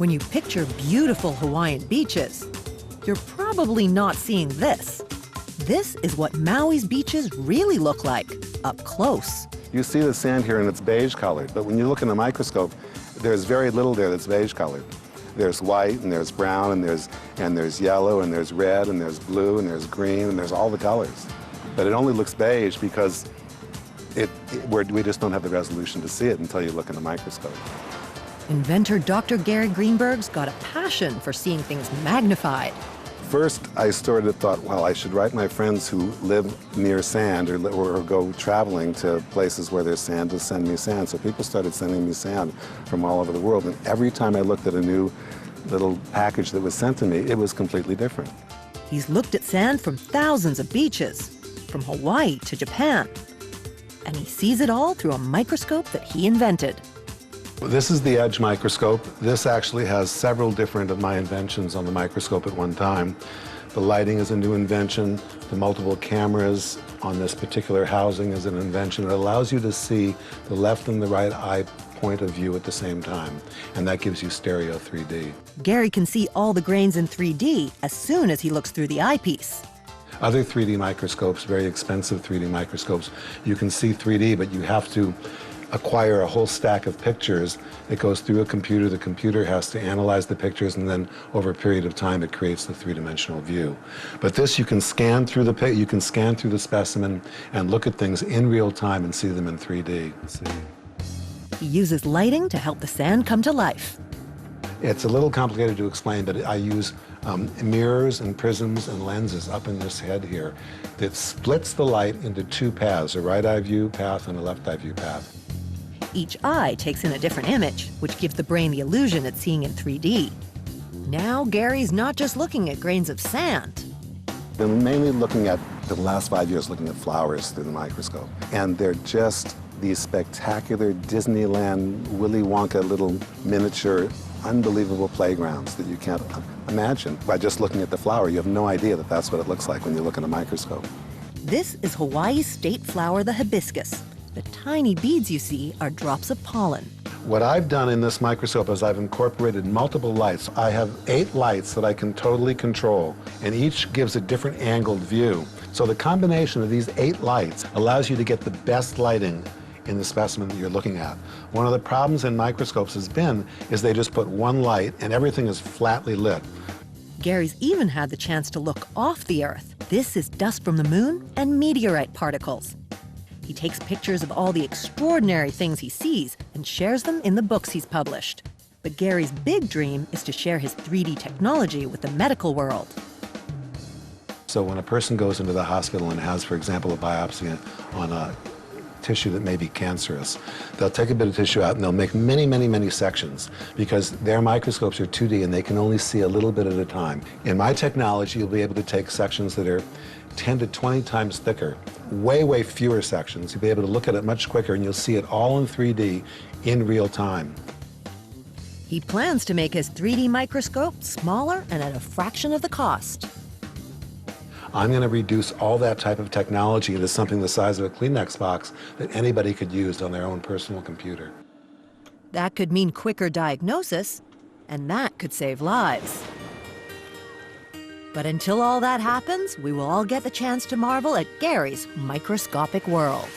When you picture beautiful Hawaiian beaches, you're probably not seeing this. This is what Maui's beaches really look like, up close. You see the sand here and it's beige colored, but when you look in a microscope, there's very little there that's beige colored. There's white and there's brown and there's yellow and there's red and there's blue and there's green and there's all the colors. But it only looks beige because we just don't have the resolution to see it until you look in a microscope. Inventor Dr. Gary Greenberg's got a passion for seeing things magnified. First, I sort of thought, well, I should write my friends who live near sand or go traveling to places where there's sand to send me sand. So people started sending me sand from all over the world. And every time I looked at a new little package that was sent to me, it was completely different. He's looked at sand from thousands of beaches, from Hawaii to Japan. And he sees it all through a microscope that he invented. This is the Edge microscope. This actually has several different of my inventions on the microscope at one time. The lighting is a new invention. The multiple cameras on this particular housing is an invention. It allows you to see the left and the right eye point of view at the same time, and that gives you stereo 3D. Gary can see all the grains in 3D as soon as he looks through the eyepiece. Other 3D microscopes, very expensive 3D microscopes, you can see 3D, but you have to acquire a whole stack of pictures. It goes through a computer. The computer has to analyze the pictures, and then over a period of time, it creates the three-dimensional view. But this, you can scan through the specimen and look at things in real time and see them in 3D. He uses lighting to help the sand come to life. It's a little complicated to explain, but I use mirrors and prisms and lenses up in this head here that splits the light into two paths, a right eye view path and a left eye view path. Each eye takes in a different image, which gives the brain the illusion it's seeing in 3D. Now Gary's not just looking at grains of sand. I'm mainly looking at, for the last 5 years, looking at flowers through the microscope. And they're just these spectacular Disneyland, Willy Wonka little miniature, unbelievable playgrounds that you can't imagine. By just looking at the flower, you have no idea that that's what it looks like when you look in a microscope. This is Hawaii's state flower, the hibiscus. The tiny beads you see are drops of pollen. What I've done in this microscope is I've incorporated multiple lights. I have 8 lights that I can totally control, and each gives a different angled view. So the combination of these 8 lights allows you to get the best lighting in the specimen that you're looking at. One of the problems in microscopes has been is they just put one light and everything is flatly lit. Gary's even had the chance to look off the Earth. This is dust from the moon and meteorite particles. He takes pictures of all the extraordinary things he sees and shares them in the books he's published. But Gary's big dream is to share his 3D technology with the medical world. So when a person goes into the hospital and has, for example, a biopsy on a tissue that may be cancerous, they'll take a bit of tissue out and they'll make many, many, many sections because their microscopes are 2D and they can only see a little bit at a time. In my technology, you'll be able to take sections that are 10 to 20 times thicker, way, way fewer sections. You'll be able to look at it much quicker and you'll see it all in 3D in real time. He plans to make his 3D microscope smaller and at a fraction of the cost. I'm going to reduce all that type of technology into something the size of a Kleenex box that anybody could use on their own personal computer. That could mean quicker diagnosis, and that could save lives. But until all that happens, we will all get the chance to marvel at Gary's microscopic world.